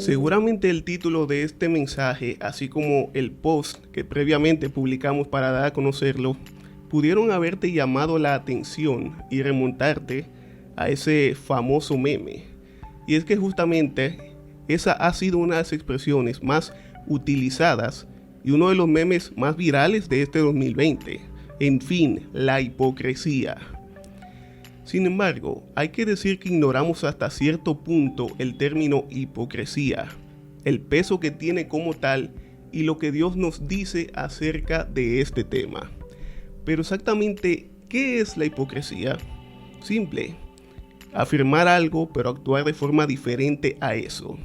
Seguramente el título de este mensaje, así como el post que previamente publicamos para dar a conocerlo, pudieron haberte llamado la atención y remontarte a ese famoso meme. Y es que justamente esa ha sido una de las expresiones más utilizadas y uno de los memes más virales de este 2020. En fin, la hipocresía. Sin embargo, hay que decir que ignoramos hasta cierto punto el término hipocresía, el peso que tiene como tal y lo que Dios nos dice acerca de este tema. Pero exactamente, ¿qué es la hipocresía? Simple, afirmar algo pero actuar de forma diferente a eso.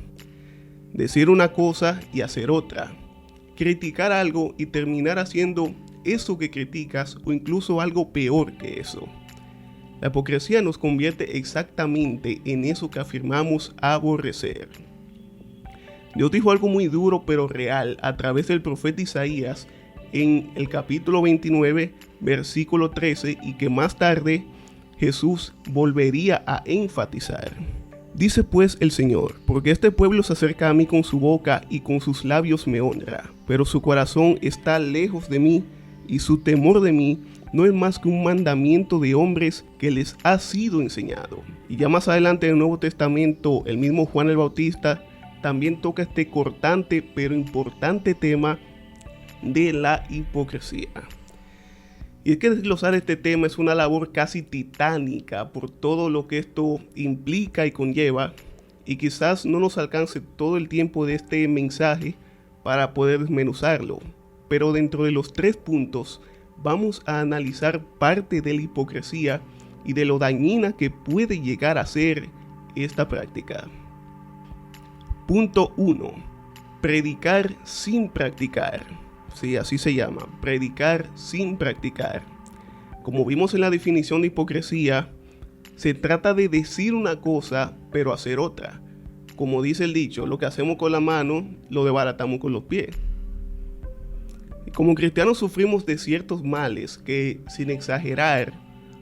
Decir una cosa y hacer otra. Criticar algo y terminar haciendo eso que criticas o incluso algo peor que eso. La hipocresía nos convierte exactamente en eso que afirmamos aborrecer. Dios dijo algo muy duro pero real a través del profeta Isaías en el capítulo 29, versículo 13, y que más tarde Jesús volvería a enfatizar. Dice pues el Señor: porque este pueblo se acerca a mí con su boca y con sus labios me honra, pero su corazón está lejos de mí y su temor de mí no es más que un mandamiento de hombres que les ha sido enseñado. Y ya más adelante en el Nuevo Testamento, el mismo Juan el Bautista también toca este cortante pero importante tema de la hipocresía. Y es que desglosar este tema es una labor casi titánica por todo lo que esto implica y conlleva, y quizás no nos alcance todo el tiempo de este mensaje para poder desmenuzarlo. Pero dentro de los 3 puntos vamos a analizar parte de la hipocresía y de lo dañina que puede llegar a ser esta práctica. Punto 1. Predicar sin practicar. Sí, así se llama, predicar sin practicar. Como vimos en la definición de hipocresía, se trata de decir una cosa pero hacer otra. Como dice el dicho, lo que hacemos con la mano lo desbaratamos con los pies. Como cristianos sufrimos de ciertos males que, sin exagerar,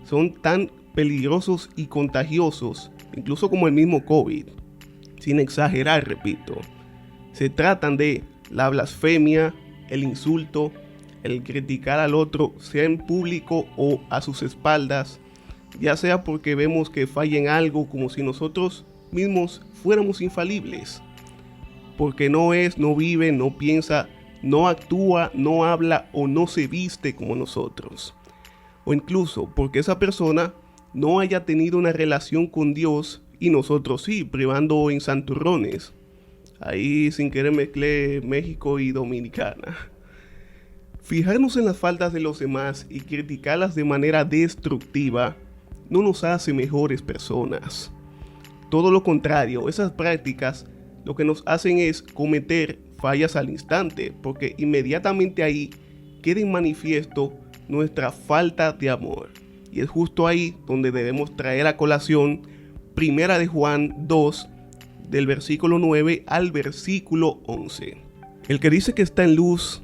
son tan peligrosos y contagiosos, incluso como el mismo COVID. Sin exagerar, repito. Se tratan de la blasfemia, el insulto, el criticar al otro, sea en público o a sus espaldas, ya sea porque vemos que falla en algo como si nosotros mismos fuéramos infalibles. Porque no es, no vive, no piensa, no actúa, no habla o no se viste como nosotros. O incluso porque esa persona no haya tenido una relación con Dios y nosotros sí, privando en santurrones. Ahí sin querer mezclé México y Dominicana. Fijarnos en las faltas de los demás y criticarlas de manera destructiva no nos hace mejores personas. Todo lo contrario, esas prácticas lo que nos hacen es cometer fallas al instante, porque inmediatamente ahí queda en manifiesto nuestra falta de amor. Y es justo ahí donde debemos traer a colación 1 de Juan 2, del versículo 9 al versículo 11. El que dice que está en luz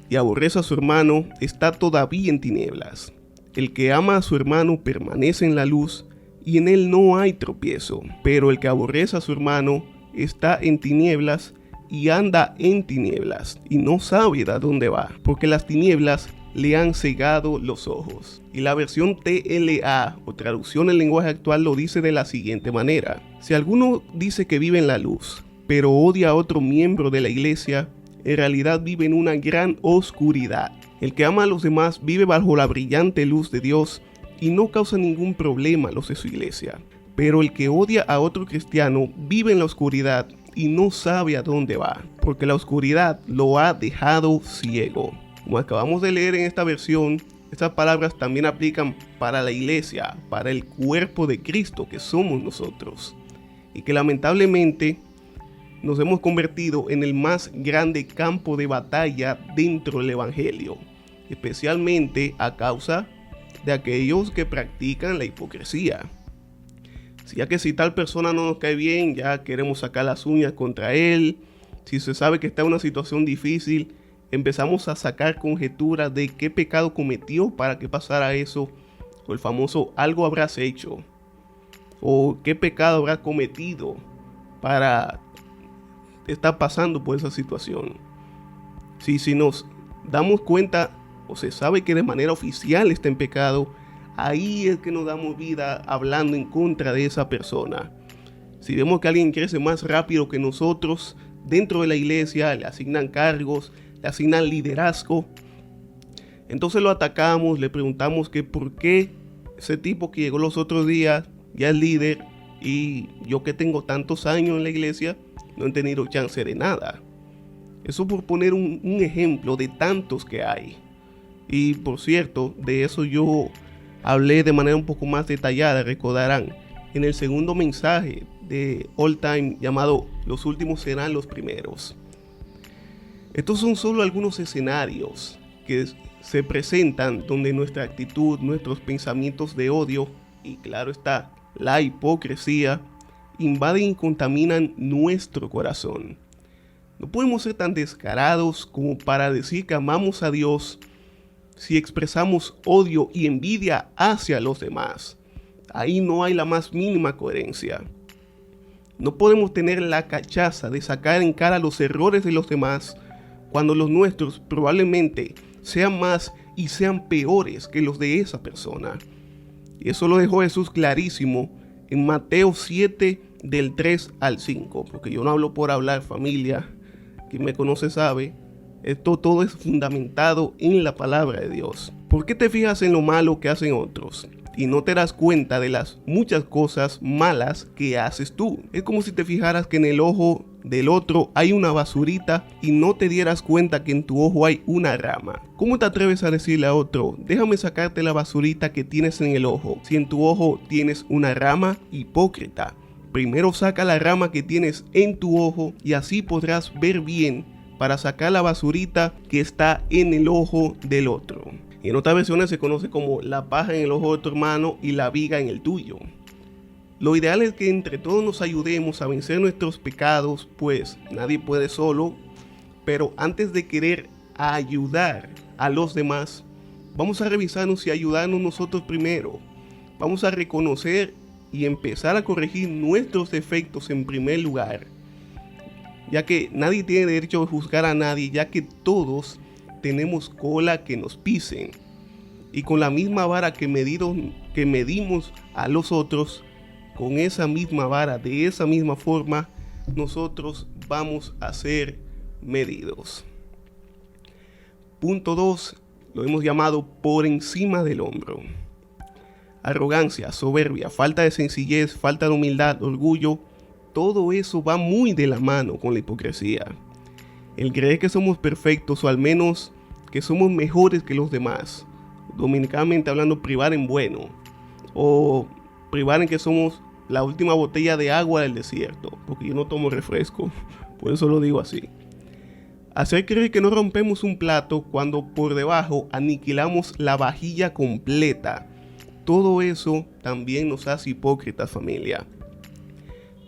y aborrece a su hermano está todavía en tinieblas. El que ama a su hermano permanece en la luz y en él no hay tropiezo. Pero el que aborrece a su hermano está en tinieblas y anda en tinieblas y no sabe a dónde va, porque las tinieblas le han cegado los ojos. Y la versión TLA o traducción en lenguaje actual lo dice de la siguiente manera: si alguno dice que vive en la luz, pero odia a otro miembro de la iglesia, en realidad vive en una gran oscuridad. El que ama a los demás vive bajo la brillante luz de Dios y no causa ningún problema a los de su iglesia. Pero el que odia a otro cristiano vive en la oscuridad y no sabe a dónde va, porque la oscuridad lo ha dejado ciego. Como acabamos de leer en esta versión, estas palabras también aplican para la iglesia, para el cuerpo de Cristo que somos nosotros, y que lamentablemente nos hemos convertido en el más grande campo de batalla dentro del evangelio, especialmente a causa de aquellos que practican la hipocresía. Ya que si tal persona no nos cae bien, ya queremos sacar las uñas contra él. Si se sabe que está en una situación difícil, empezamos a sacar conjeturas de qué pecado cometió para que pasara eso, o el famoso algo habrás hecho, o qué pecado habrás cometido para está pasando por esa situación. Si nos damos cuenta o se sabe que de manera oficial está en pecado, ahí es que nos damos vida hablando en contra de esa persona. Si vemos que alguien crece más rápido que nosotros dentro de la iglesia, le asignan cargos, le asignan liderazgo, entonces lo atacamos, le preguntamos que por qué ese tipo que llegó los otros días ya es líder y yo que tengo tantos años en la iglesia no he tenido chance de nada. Eso por poner un ejemplo de tantos que hay. Y por cierto, de eso yo hablé de manera un poco más detallada, recordarán, en el segundo mensaje de All Time llamado Los últimos serán los primeros. Estos son solo algunos escenarios que se presentan donde nuestra actitud, nuestros pensamientos de odio y claro está, la hipocresía, invaden y contaminan nuestro corazón. No podemos ser tan descarados como para decir que amamos a Dios si expresamos odio y envidia hacia los demás. Ahí no hay la más mínima coherencia. No podemos tener la cachaza de sacar en cara los errores de los demás cuando los nuestros probablemente sean más y sean peores que los de esa persona. Y eso lo dejó Jesús clarísimo en Mateo 7 del 3 al 5, porque yo no hablo por hablar, familia. Quien me conoce sabe, esto todo es fundamentado en la palabra de Dios. ¿Por qué te fijas en lo malo que hacen otros y no te das cuenta de las muchas cosas malas que haces tú? Es como si te fijaras que en el ojo del otro hay una basurita y no te dieras cuenta que en tu ojo hay una rama. ¿Cómo te atreves a decirle a otro, déjame sacarte la basurita que tienes en el ojo, si en tu ojo tienes una rama? Hipócrita. Primero saca la rama que tienes en tu ojo y así podrás ver bien para sacar la basurita que está en el ojo del otro. Y en otras versiones se conoce como la paja en el ojo de tu hermano y la viga en el tuyo. Lo ideal es que entre todos nos ayudemos a vencer nuestros pecados, pues nadie puede solo. Pero antes de querer ayudar a los demás, vamos a revisarnos y ayudarnos nosotros primero. Vamos a reconocer y empezar a corregir nuestros defectos en primer lugar, ya que nadie tiene derecho de juzgar a nadie, ya que todos tenemos cola que nos pisen. Y con la misma vara que medimos a los otros, con esa misma vara, de esa misma forma, nosotros vamos a ser medidos. Punto 2, lo hemos llamado por encima del hombro. Arrogancia, soberbia, falta de sencillez, falta de humildad, orgullo, todo eso va muy de la mano con la hipocresía. El creer que somos perfectos o al menos que somos mejores que los demás, dominicalmente hablando, privar en bueno, o privar en que somos la última botella de agua del desierto, porque yo no tomo refresco, por eso lo digo así. Hacer creer que no rompemos un plato cuando por debajo aniquilamos la vajilla completa. Todo eso también nos hace hipócritas, familia.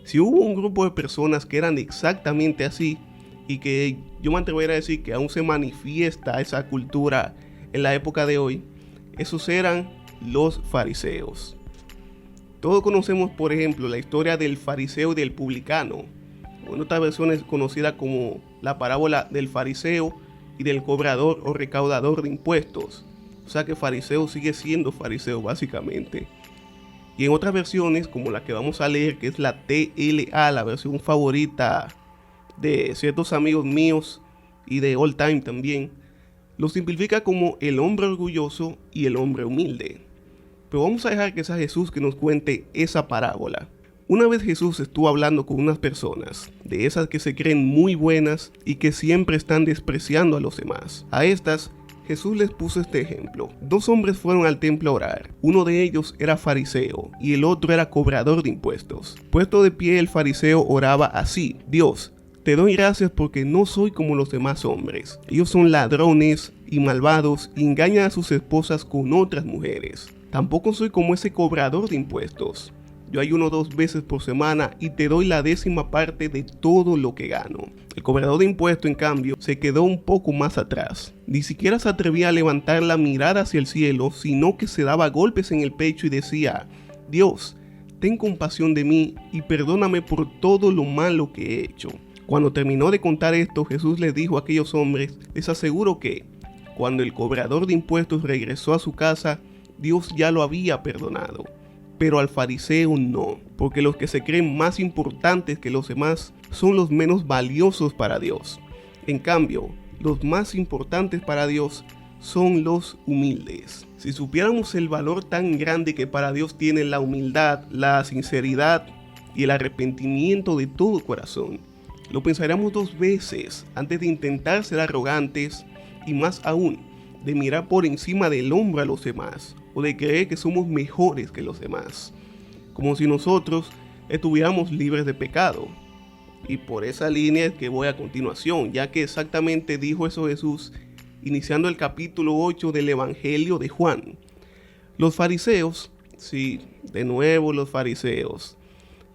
Si hubo un grupo de personas que eran exactamente así, y que yo me atrevería a decir que aún se manifiesta esa cultura en la época de hoy, esos eran los fariseos. Todos conocemos, por ejemplo, la historia del fariseo y del publicano. En otras versiones conocida como la parábola del fariseo y del cobrador o recaudador de impuestos. O sea que fariseo sigue siendo fariseo básicamente. Y en otras versiones, como la que vamos a leer, que es la TLA, la versión favorita de ciertos amigos míos y de All Time también, lo simplifica como el hombre orgulloso y el hombre humilde. Pero vamos a dejar que sea Jesús que nos cuente esa parábola. Una vez Jesús estuvo hablando con unas personas, de esas que se creen muy buenas y que siempre están despreciando a los demás. A estas, Jesús les puso este ejemplo. 2 hombres fueron al templo a orar. Uno de ellos era fariseo y el otro era cobrador de impuestos. Puesto de pie, el fariseo oraba así: Dios, te doy gracias porque no soy como los demás hombres. Ellos son ladrones y malvados y engañan a sus esposas con otras mujeres. Tampoco soy como ese cobrador de impuestos. Yo ayuno 2 veces por semana y te doy la 10ª parte de todo lo que gano. El cobrador de impuestos, en cambio, se quedó un poco más atrás. Ni siquiera se atrevía a levantar la mirada hacia el cielo, sino que se daba golpes en el pecho y decía: Dios, ten compasión de mí y perdóname por todo lo malo que he hecho. Cuando terminó de contar esto, Jesús les dijo a aquellos hombres: les aseguro que, cuando el cobrador de impuestos regresó a su casa, Dios ya lo había perdonado. Pero al fariseo no, porque los que se creen más importantes que los demás son los menos valiosos para Dios. En cambio, los más importantes para Dios son los humildes. Si supiéramos el valor tan grande que para Dios tiene la humildad, la sinceridad y el arrepentimiento de todo corazón, lo pensaríamos 2 veces antes de intentar ser arrogantes y más aún de mirar por encima del hombro a los demás o de creer que somos mejores que los demás, como si nosotros estuviéramos libres de pecado. Y por esa línea es que voy a continuación, ya que exactamente dijo eso Jesús iniciando el capítulo 8 del Evangelio de Juan. Los fariseos, sí, de nuevo los fariseos,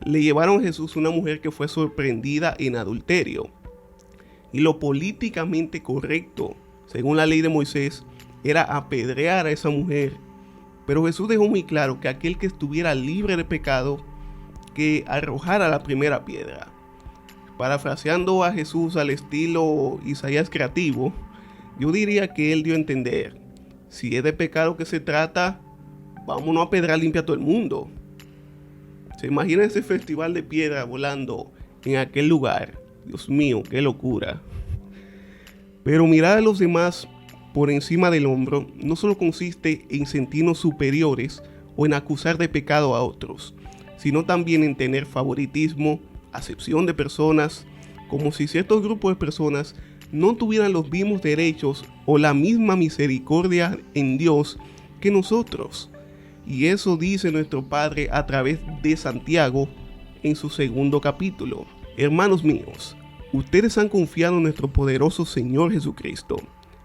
le llevaron a Jesús una mujer que fue sorprendida en adulterio. Y lo políticamente correcto, según la ley de Moisés, era apedrear a esa mujer. Pero Jesús dejó muy claro que aquel que estuviera libre de pecado, que arrojara la primera piedra. Parafraseando a Jesús al estilo Isaías creativo, yo diría que él dio a entender: si es de pecado que se trata, vámonos a pedrar limpia a todo el mundo. ¿Se imagina ese festival de piedra volando en aquel lugar? Dios mío, qué locura. Pero mirar a los demás por encima del hombro no solo consiste en sentirnos superiores o en acusar de pecado a otros, sino también en tener favoritismo, acepción de personas, como si ciertos grupos de personas no tuvieran los mismos derechos o la misma misericordia en Dios que nosotros. Y eso dice nuestro Padre a través de Santiago en su 2º capítulo. Hermanos míos, ustedes han confiado en nuestro poderoso Señor Jesucristo,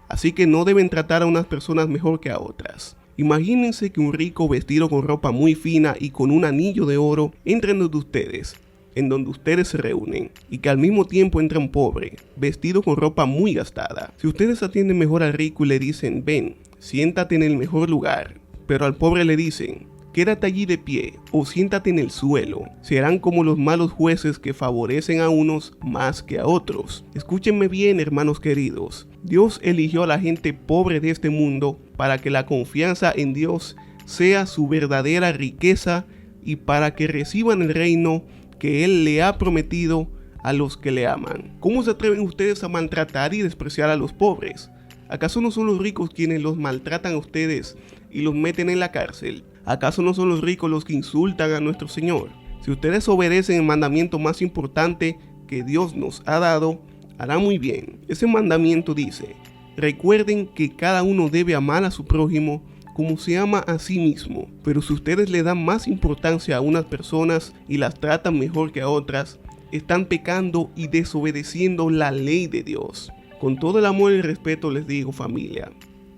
así que no deben tratar a unas personas mejor que a otras. Imagínense que un rico vestido con ropa muy fina y con un anillo de oro entra en donde ustedes se reúnen, y que al mismo tiempo entra un pobre, vestido con ropa muy gastada. Si ustedes atienden mejor al rico y le dicen: ven, siéntate en el mejor lugar, pero al pobre le dicen: quédate allí de pie o siéntate en el suelo, serán como los malos jueces que favorecen a unos más que a otros. Escúchenme bien, hermanos queridos. Dios eligió a la gente pobre de este mundo para que la confianza en Dios sea su verdadera riqueza y para que reciban el reino que Él le ha prometido a los que le aman. ¿Cómo se atreven ustedes a maltratar y despreciar a los pobres? ¿Acaso no son los ricos quienes los maltratan a ustedes y los meten en la cárcel? ¿Acaso no son los ricos los que insultan a nuestro Señor? Si ustedes obedecen el mandamiento más importante que Dios nos ha dado, hará muy bien. Ese mandamiento dice: recuerden que cada uno debe amar a su prójimo como se ama a sí mismo. Pero si ustedes le dan más importancia a unas personas y las tratan mejor que a otras, están pecando y desobedeciendo la ley de Dios. Con todo el amor y respeto les digo, familia,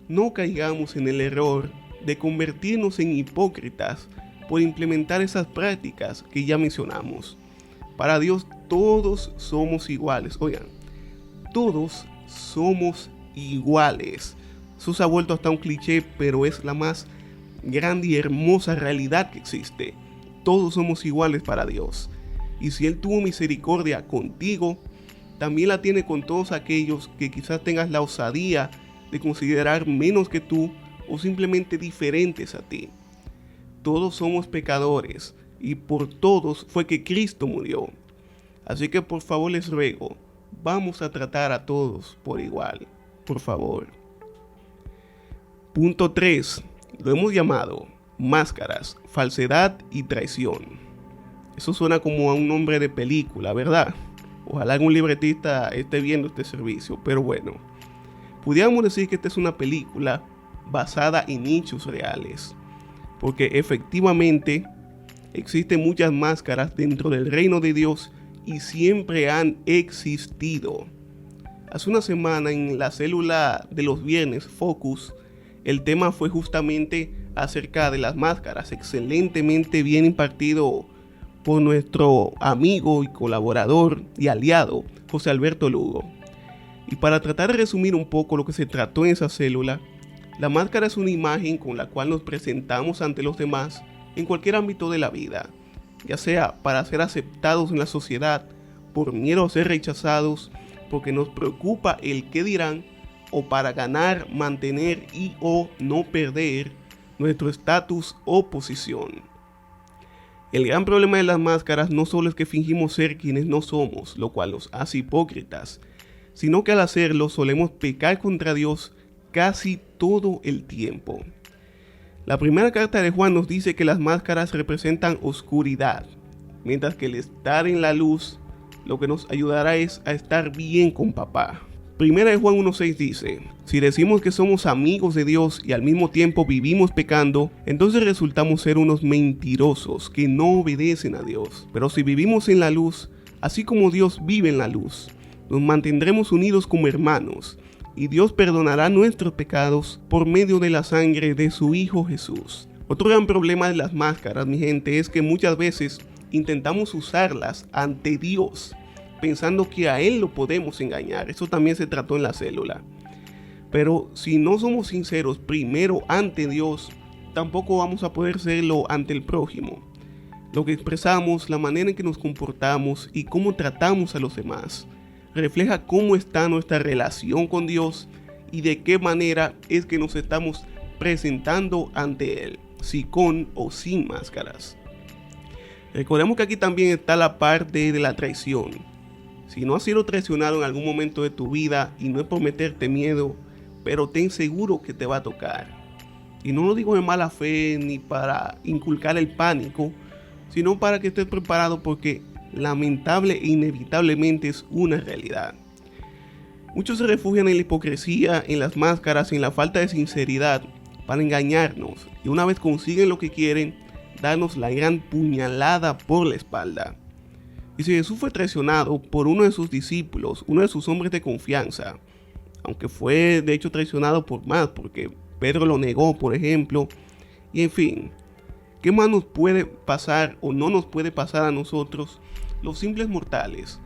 no caigamos en el error de convertirnos en hipócritas por implementar esas prácticas que ya mencionamos. Para Dios todos somos iguales. Oigan, todos somos iguales. Eso se ha vuelto hasta un cliché, pero es la más grande y hermosa realidad que existe. Todos somos iguales para Dios. Y si Él tuvo misericordia contigo, también la tiene con todos aquellos que quizás tengas la osadía de considerar menos que tú o simplemente diferentes a ti. Todos somos pecadores y por todos fue que Cristo murió. Así que por favor les ruego, vamos a tratar a todos por igual, por favor. Punto 3. Lo hemos llamado máscaras, falsedad y traición. Eso suena como a un nombre de película, ¿verdad? Ojalá algún libretista esté viendo este servicio, pero bueno. Pudiéramos decir que esta es una película basada en hechos reales, porque efectivamente existen muchas máscaras dentro del reino de Dios y siempre han existido. Hace una semana en la célula de los viernes Focus, el tema fue justamente acerca de las máscaras, excelentemente bien impartido por nuestro amigo y colaborador y aliado José Alberto Lugo. Y para tratar de resumir un poco lo que se trató en esa célula, la máscara es una imagen con la cual nos presentamos ante los demás en cualquier ámbito de la vida, ya sea para ser aceptados en la sociedad por miedo a ser rechazados, porque nos preocupa el qué dirán, o para ganar, mantener y o no perder nuestro estatus o posición. El gran problema de las máscaras no solo es que fingimos ser quienes no somos, lo cual nos hace hipócritas, sino que al hacerlo solemos pecar contra Dios casi todo el tiempo. La primera carta de Juan nos dice que las máscaras representan oscuridad, mientras que el estar en la luz lo que nos ayudará es a estar bien con papá. Primera de Juan 1:6 dice: si decimos que somos amigos de Dios y al mismo tiempo vivimos pecando, entonces resultamos ser unos mentirosos que no obedecen a Dios. Pero si vivimos en la luz, así como Dios vive en la luz, nos mantendremos unidos como hermanos, y Dios perdonará nuestros pecados por medio de la sangre de su Hijo Jesús. Otro gran problema de las máscaras, mi gente, es que muchas veces intentamos usarlas ante Dios, pensando que a Él lo podemos engañar. Eso también se trató en la célula. Pero si no somos sinceros primero ante Dios, tampoco vamos a poder serlo ante el prójimo. Lo que expresamos, la manera en que nos comportamos y cómo tratamos a los demás, refleja cómo está nuestra relación con Dios y de qué manera es que nos estamos presentando ante Él, si con o sin máscaras. Recordemos que aquí también está la parte de la traición. Si no has sido traicionado en algún momento de tu vida, y no es por meterte miedo, pero ten seguro que te va a tocar. Y no lo digo de mala fe ni para inculcar el pánico, sino para que estés preparado, porque lamentable e inevitablemente es una realidad. Muchos se refugian en la hipocresía, en las máscaras, en la falta de sinceridad para engañarnos, y una vez consiguen lo que quieren, darnos la gran puñalada por la espalda. Y si Jesús fue traicionado por uno de sus discípulos, uno de sus hombres de confianza, aunque fue de hecho traicionado por más, porque Pedro lo negó, por ejemplo, y en fin, ¿qué más nos puede pasar o no nos puede pasar a nosotros, los simples mortales?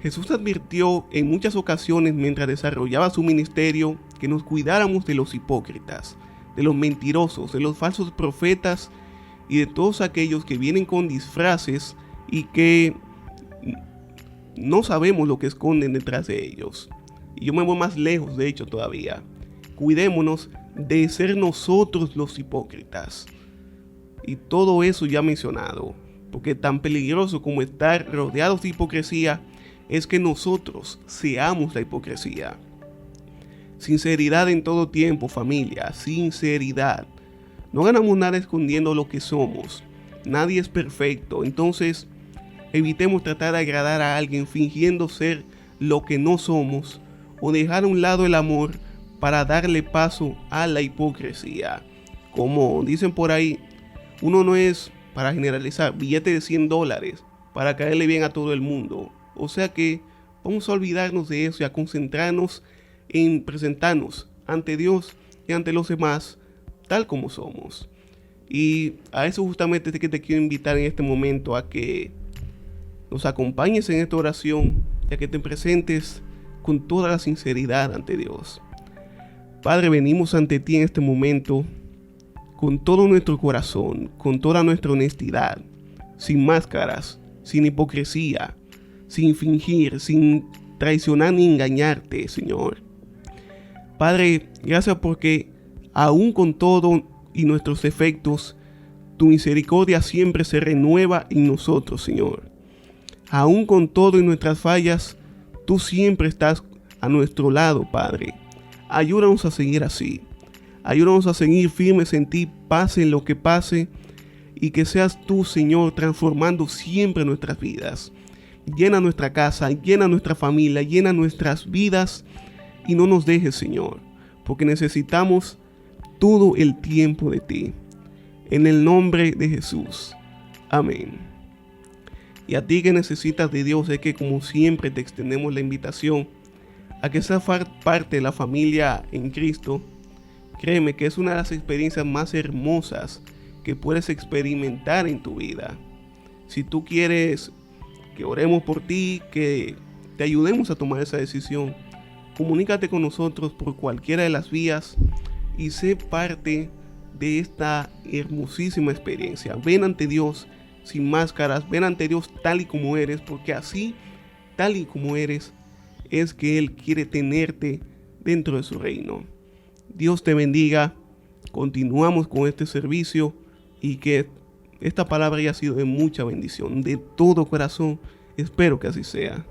Jesús advirtió en muchas ocasiones mientras desarrollaba su ministerio que nos cuidáramos de los hipócritas, de los mentirosos, de los falsos profetas y de todos aquellos que vienen con disfraces y que no sabemos lo que esconden detrás de ellos. Y yo me voy más lejos, de hecho, todavía. Cuidémonos de ser nosotros los hipócritas. Y todo eso ya mencionado, porque tan peligroso como estar rodeados de hipocresía es que nosotros seamos la hipocresía. Sinceridad en todo tiempo, familia, sinceridad. No ganamos nada escondiendo lo que somos. Nadie es perfecto, entonces evitemos tratar de agradar a alguien fingiendo ser lo que no somos, o dejar a un lado el amor para darle paso a la hipocresía. Como dicen por ahí, uno no es, para generalizar, billete de $100 para caerle bien a todo el mundo. O sea que vamos a olvidarnos de eso y a concentrarnos en presentarnos ante Dios y ante los demás tal como somos. Y a eso justamente es que te quiero invitar en este momento, a que nos acompañes en esta oración y a que te presentes con toda la sinceridad ante Dios. Padre, venimos ante ti en este momento con todo nuestro corazón, con toda nuestra honestidad, sin máscaras, sin hipocresía, sin fingir, sin traicionar ni engañarte, Señor. Padre, gracias porque aún con todo y nuestros defectos, tu misericordia siempre se renueva en nosotros, Señor. Aún con todo y nuestras fallas, tú siempre estás a nuestro lado, Padre. Ayúdanos a seguir así. Ayúdanos a seguir firmes en ti, pase lo que pase, y que seas tú, Señor, transformando siempre nuestras vidas. Llena nuestra casa, llena nuestra familia, llena nuestras vidas, y no nos dejes, Señor, porque necesitamos todo el tiempo de ti. En el nombre de Jesús. Amén. Y a ti que necesitas de Dios, es que como siempre te extendemos la invitación a que seas parte de la familia en Cristo. Créeme que es una de las experiencias más hermosas que puedes experimentar en tu vida. Si tú quieres que oremos por ti, que te ayudemos a tomar esa decisión, comunícate con nosotros por cualquiera de las vías y sé parte de esta hermosísima experiencia. Ven ante Dios sin máscaras, ven ante Dios tal y como eres, porque así tal y como eres, es que Él quiere tenerte dentro de su reino. Dios te bendiga. Continuamos con este servicio y que esta palabra haya sido de mucha bendición. De todo corazón, espero que así sea.